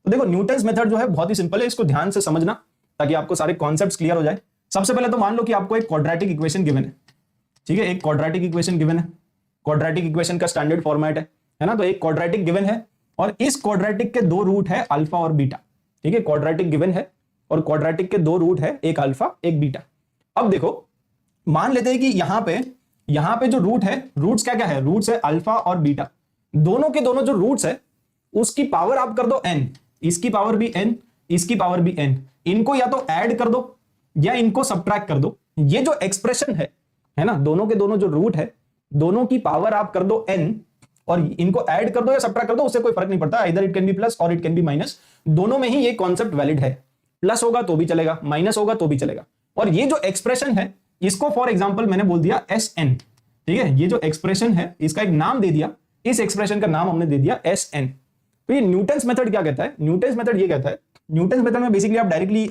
तो देखो Newton's method जो है बहुत ही सिंपल है, इसको ध्यान से समझना ताकि आपको सारे कॉन्सेप्ट्स क्लियर हो जाए। सबसे पहले तो मान लो कि आपको एक क्वाड्रेटिक इक्वेशन गिवन है, ठीक है, एक क्वाड्रेटिक इक्वेशन गिवन है। क्वाड्रेटिक इक्वेशन का स्टैंडर्ड फॉर्मेट है ना, तो एक क्वाड्रेटिक गिवन है और इस क्वाड्रेटिक के दो रूट है अल्फा और बीटा, ठीक है, क्वाड्रेटिक गिवन है और क्वाड्रेटिक के दो रूट है, एक अल्फा एक बीटा। अब देखो मान लेते हैं कि यहां पे जो रूट है, रूट्स क्या क्या है, रूट्स है अल्फा और बीटा, दोनों के दोनों जो रूट्स है उसकी पावर आप कर दो n, इसकी पावर भी n, इसकी पावर भी n, इनको या तो ऐड कर दो या इनको सब्ट्रैक्ट कर दो। ये जो एक्सप्रेशन है ना, दोनों के दोनों जो रूट है दोनों की पावर आप कर दो n और इनको ऐड कर दो या सब्ट्रैक्ट कर दो, उससे कोई फर्क नहीं पड़ता, इधर इट कैन बी प्लस और इट कैन बी माइनस, दोनों में ही ये कॉन्सेप्ट वैलिड है। प्लस होगा तो भी चलेगा, माइनस होगा तो भी चलेगा। और ये जो एक्सप्रेशन है इसको फॉर एग्जांपल मैंने बोल दिया Sn, ठीक है, ये जो एक्सप्रेशन है इसका एक नाम दे दिया, इस एक्सप्रेशन का नाम हमने दे दिया Sn। तो ये न्यूटन्स मेथड क्या कहता है, न्यूटन्स मेथड ये कहता है, न्यूटन्स मेथड में बेसिकली आप डायरेक्टली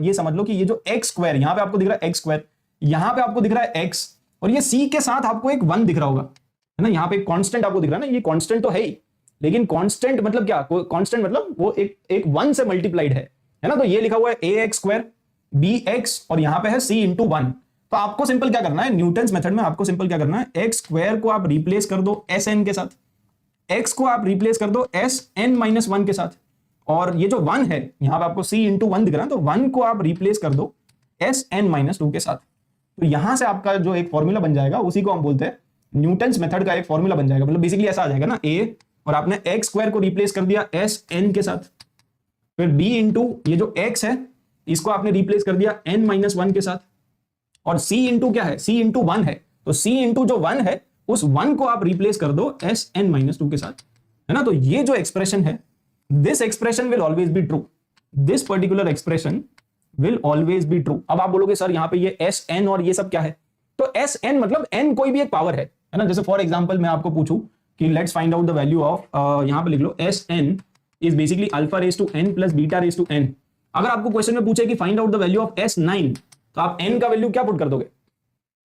ये समझ लो कि ये जो एक्स स्क्वायर यहां पे आपको दिख रहा है, एक्स स्क्वायर यहां पे आपको दिख रहा है x, और ये c के साथ आपको एक 1 दिख रहा होगा, है ना, यहाँ पे एक कांस्टेंट आपको दिख रहा है ना, ये कांस्टेंट तो है ही, लेकिन कांस्टेंट मतलब क्या, कांस्टेंट मतलब वो एक 1 से मल्टीप्लाइड है ना, तो ये लिखा हुआ है ax स्क्वायर bx और यहाँ पे है c इंटू 1। तो आपको सिंपल क्या करना है, न्यूटन्स मेथड में आपको सिंपल क्या करना है, एक्स स्क्वायर को आप रिप्लेस कर दो Sn के साथ, x को आप रिप्लेस कर दो Sn माइनस 1 के साथ, और ये जो 1 है यहाँ पे आपको c इंटू 1 दिख रहा है, तो 1 को आप रिप्लेस कर दो Sn माइनस 2 के साथ। तो यहां से आपका जो एक फॉर्मूला बन जाएगा उसी को हम बोलते हैं न्यूटन्स मेथड का एक फॉर्मूला बन जाएगा, मतलब बेसिकली ऐसा आ जाएगा ना, a और आपने एक्स स्क्वायर को रिप्लेस कर दिया Sn के साथ, फिर b इंटू ये जो x है इसको आपने रिप्लेस कर दिया n माइनस 1 के साथ, और c इंटू क्या है, c इंटू 1 है, तो c इंटू जो 1 है उस 1 को आप रिप्लेस कर दो Sn माइनस 2 के साथ, है ना। तो ये जो एक्सप्रेशन है, this expression will always be true, this particular expression will always be true. अब आप बोलोगे सर यहाँ पे ये Sn और ये सब क्या है, तो Sn मतलब n कोई भी एक पावर है ना, जैसे फॉर एग्जांपल मैं आपको पूछूं कि let's find out the value of, यहाँ पे लिख लो Sn is basically alpha raise to n plus beta raise to n। अगर आपको क्वेश्चन में पूछे कि find out the value of S9 तो आप n का वैल्यू क्या पुट कर दोगे,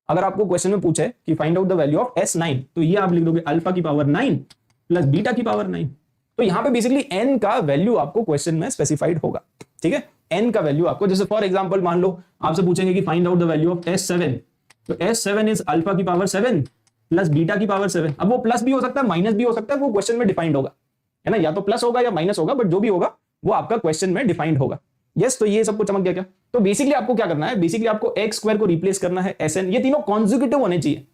अगर आपको क्वेश्चन में पूछे कि find out the value of S9 तो ये आप लिख दोगे अल्फा की पावर 9 प्लस बीटा की पावर 9। तो यहाँ पे बेसिकली n का वैल्यू आपको क्वेश्चन में स्पेसिफाइड होगा, ठीक है, n का वैल्यू आपको, जैसे फॉर एग्जांपल मान लो आपसे पूछेंगे कि find out the value of S7, तो S7 इज अल्फा की पावर 7 प्लस बीटा की पावर 7। अब वो प्लस भी हो सकता है माइनस भी हो सकता है, वो क्वेश्चन में डिफाइंड होगा, है ना, या तो प्लस होगा या माइनस होगा, बट जो भी होगा वो आपका क्वेश्चन में डिफाइंड होगा। यस, तो ये सब कुछ समझ गया क्या। तो बेसिकली आपको क्या करना है, बेसिकली आपको एक्स स्क्वायर को रिप्लेस करना है Sn, ये तीनों कॉन्जिक्यूटिव होने चाहिए,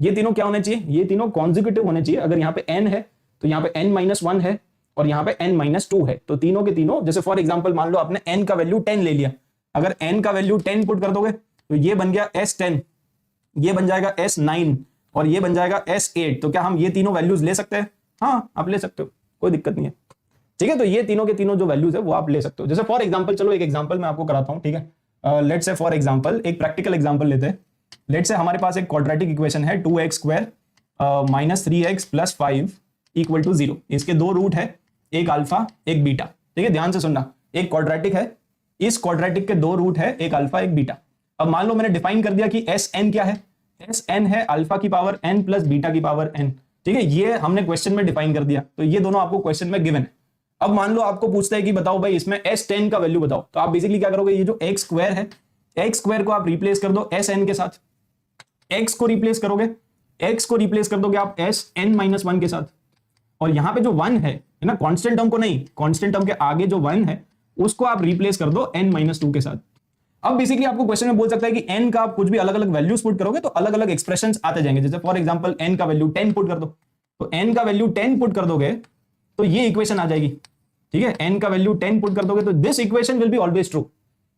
ये तीनों क्या होने चाहिए, ये तीनों कॉन्जिक्यूटिव होने चाहिए। अगर यहाँ पे n है तो यहाँ पे n माइनस 1 है और यहाँ पे n माइनस 2 है, तो तीनों के तीनों, जैसे फॉर एग्जांपल मान लो आपने n का वैल्यू 10 ले लिया, अगर n का वैल्यू 10 पुट कर दोगे तो ये बन गया S10, ये बन जाएगा S9 और ये बन जाएगा S8। तो क्या हम ये तीनों वैल्यूज ले सकते हैं, हाँ आप ले सकते हो, कोई दिक्कत नहीं है, ठीक है। तो ये तीनों के तीनों जो वैल्यूज है वो आप ले सकते हो। जैसे फॉर एग्जांपल, चलो एक एग्जांपल मैं आपको कराता हूं, ठीक है, लेट्स से फॉर एग्जांपल एक प्रैक्टिकल एग्जांपल लेते हैं। लेट्स से हमारे पास एक क्वाड्रेटिक इक्वेशन है 2x square minus 3x plus 5 equal to 0। इसके दो रूट है, एक अल्फा एक बीटा, ठीक है, ध्यान से सुनना, एक क्वाड्रेटिक है, इस क्वाड्रेटिक के दो रूट है, एक अल्फा एक बीटा। अब मान लो मैंने डिफाइन कर दिया कि Sn क्या है, Sn है अल्फा की पावर n प्लस बीटा की पावर n, ठीक है, ये हमने क्वेश्चन में डिफाइन कर दिया, तो ये दोनों आपको क्वेश्चन में गिवन है। अब मान लो आपको पूछता है कि बताओ भाई इसमें S10 का वैल्यू बताओ, तो आप बेसिकली क्या करोगे, ये जो x स्क्वायर है, x स्क्वायर को आप रिप्लेस कर दो Sn के साथ, x को रिप्लेस करोगे, x को रिप्लेस कर दोगे आप Sn माइनस 1 के साथ, और यहाँ पे जो 1 है ना, कांस्टेंट टर्म को नहीं, कांस्टेंट टर्म के आगे जो 1 है उसको आप रिप्लेस कर दो n माइनस 2 के साथ। अब बेसिकली आपको क्वेश्चन में बोल सकता है कि n का आप कुछ भी अलग अलग वैल्यूज पुट करोगे तो अलग अलग एक्सप्रेशंस आते जाएंगे। जैसे फॉर एग्जांपल n का वैल्यू 10 पुट कर दो, तो n का वैल्यू 10 पुट कर दोगे तो ये इक्वेशन आ जाएगी, ठीक है, n का वैल्यू 10 पुट कर दोगे तो this equation will be always true.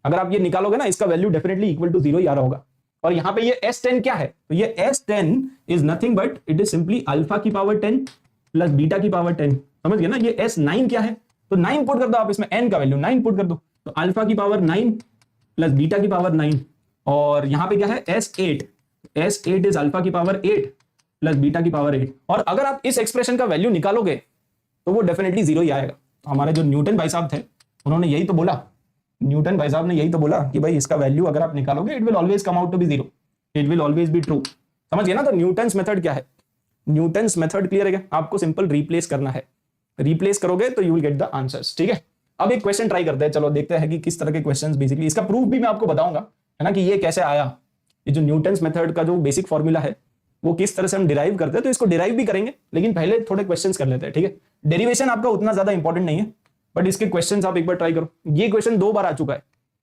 अगर आप ये निकालोगे ना, इसका वैल्यू डेफिनेटली इक्वल टू 0 ही आ रहा होगा। और यहाँ पे ये S10 क्या है, तो ये S10 is nothing but it is simply alpha की पावर 10 प्लस बीटा की पावर 10, समझ गए ना। ये S9 क्या है, तो 9 पुट कर दो आप, इसमें n का वैल्यू 9 पुट कर दो, तो अल्फा की पावर 9 प्लस बीटा की पावर 9, और यहाँ पे क्या है S8, S8 इज अल्फा की पावर 8 प्लस बीटा की पावर 8। और अगर आप इस एक्सप्रेशन का वैल्यू निकालोगे तो वो डेफिनेटली 0 ही आएगा। तो हमारे जो न्यूटन भाई साहब थे उन्होंने यही तो बोला, न्यूटन भाई साहब ने यही तो बोला कि भाई इसका वैल्यू अगर आप निकालोगे it will always come out to be 0, it will always be true, समझ गए ना। तो न्यूटन्स मेथड क्या है, न्यूटन्स मेथड क्लियर है क्या, आपको सिंपल रिप्लेस करना है, रिप्लेस करोगे तो you will get the answers, ठीक है। अब एक क्वेश्चन ट्राई करते हैं, चलो देखते हैं कि किस तरह के क्वेश्चंस बेसिकली, इसका प्रूफ भी मैं आपको बताऊंगा, है ना, कि ये कैसे आया, ये जो न्यूटन्स मेथड का जो बेसिक फॉर्मूला है वो किस तरह से हम डिराइव करते हैं, तो इसको डिराइव भी करेंगे, लेकिन पहले थोड़े क्वेश्चंस कर लेते हैं, ठीक है। डेरिवेशन आपका उतना ज्यादा इंपॉर्टेंट नहीं है, बट इसके क्वेश्चंस आप एक बार ट्राई करो। ये क्वेश्चन 2 बार आ चुका है,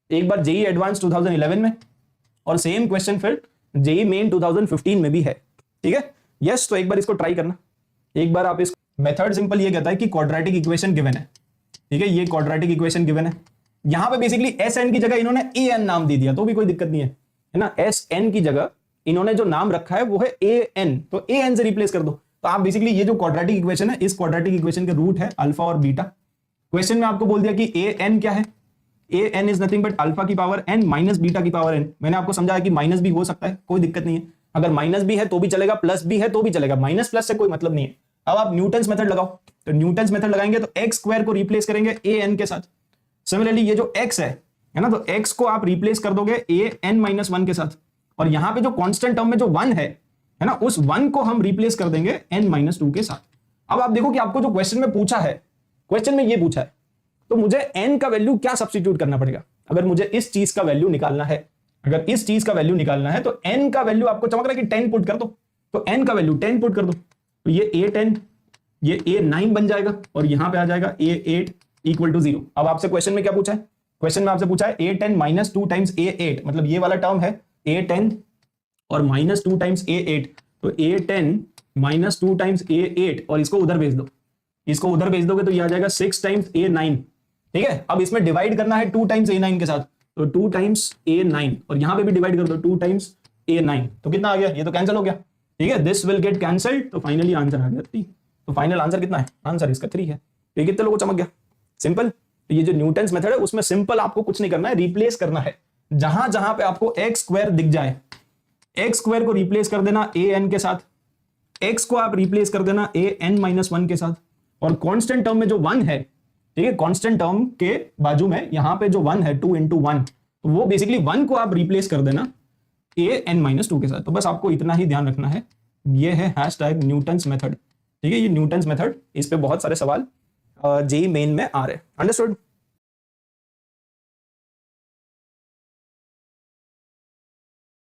एक बार जेई एडवांस 2011 में, और सेम क्वेश्चन फिर जेई मेन 2015 में भी है, ठीक है। यस, तो एक बार इसको ट्राई करना, एक बार आप इस मेथड सिंपल ये कहता है कि क्वाड्रेटिक इक्वेशन गिवन है, ठीक है, ये क्वाड्रेटिक इक्वेशन गिवन है। यहां पे बेसिकली एस एन की जगह इन्होंने ए एन नाम दे दिया, तो भी कोई दिक्कत नहीं है ना। एस एन की जगह इन्होंने जो नाम रखा है वो है ए एन, तो ए एन से रिप्लेस कर दो। तो आप बेसिकली ये जो क्वाड्रेटिक इक्वेशन है, इस क्वाड्रेटिक इक्वेशन के रूट है अल्फा और बीटा। क्वेश्चन में आपको बोल दिया कि ए एन क्या है, A N is nothing but alpha की पावर एन माइनस बीटा की पावर एन। मैंने आपको समझाया कि माइनस भी हो सकता है, कोई दिक्कत नहीं है, अगर माइनस भी है तो भी चलेगा, प्लस भी है तो भी चलेगा, माइनस प्लस से कोई मतलब नहीं है। अब आप न्यूटन्स मेथड लगाओ, तो न्यूटन्स मेथड लगाएंगे तो एक्स स्क्वायर को रिप्लेस करेंगे ए एन के साथ। सिमिलरली ये जो एक्स है ना, तो एक्स को आप रिप्लेस कर दोगे ए एन माइनस 1 के साथ, और यहां पे जो कांस्टेंट टर्म में जो 1 है ना, उस 1 को हम रिप्लेस कर देंगे n माइनस 2 के साथ। अब आप देखो कि आपको जो क्वेश्चन में पूछा है, क्वेश्चन में ये पूछा है, तो मुझे n का वैल्यू क्या सब्स्टिट्यूट करना पड़ेगा। अगर मुझे इस चीज का वैल्यू निकालना है, अगर इस चीज का वैल्यू निकालना है, तो n का वैल्यू आपको चमक रहा है कि 10 पुट कर दो, तो n का वैल्यू 10 पुट कर दो, तो ये a10 ये a9 बन जाएगा, और यहां पे आ जाएगा a8 इक्वल टू 0। अब आपसे क्वेश्चन में क्या पूछा है, क्वेश्चन में आपसे पूछा है a10 माइनस 2 टाइम्स a8, मतलब ये वाला टर्म है a10 और माइनस 2 टाइम्स a8, तो a10 माइनस 2 टाइम्स a8, और इसको उधर भेज दो, इसको उधर भेज दोगे तो ये आ जाएगा 6 टाइम्स a9, ठीक है। अब इसमें डिवाइड करना है 2 टाइम्स a9 के साथ, तो 2 टाइम्स a9, और यहां पे भी डिवाइड कर दो 2 टाइम्स a9, तो कितना आ गया, ये तो कैंसिल हो गया, ठीक है, दिस विल गेट कैंसल्ड, तो फाइनली आंसर आ गया 3। तो फाइनल आंसर कितना है, आंसर इसका 3 है। तो ये कितने लोगों को चमक गया, सिंपल। तो ये जो न्यूटन्स मेथड है उसमें सिंपल आपको कुछ नहीं करना है, रिप्लेस करना है, जहां जहां पे आपको एक्स स्क्वायर दिख जाए, एक्स स्क्वायर को रिप्लेस कर देना ए एन के साथ, एक्स को आप रिप्लेस कर देना ए एन माइनस 1 के साथ, और कांस्टेंट टर्म में जो 1 है, ठीक है, कांस्टेंट टर्म के बाजू में यहां पे जो 1 है 2 into 1, तो वो बेसिकली 1 को आप रिप्लेस कर देना ए एन माइनस 2 के साथ। तो बस आपको इतना ही ध्यान रखना है, ये है हैशटैग न्यूटन्स मेथड, ठीक है, ये न्यूटन्स मेथड, इस पे बहुत सारे सवाल जेईई मेन में आ रहे हैं। अंडरस्टूड।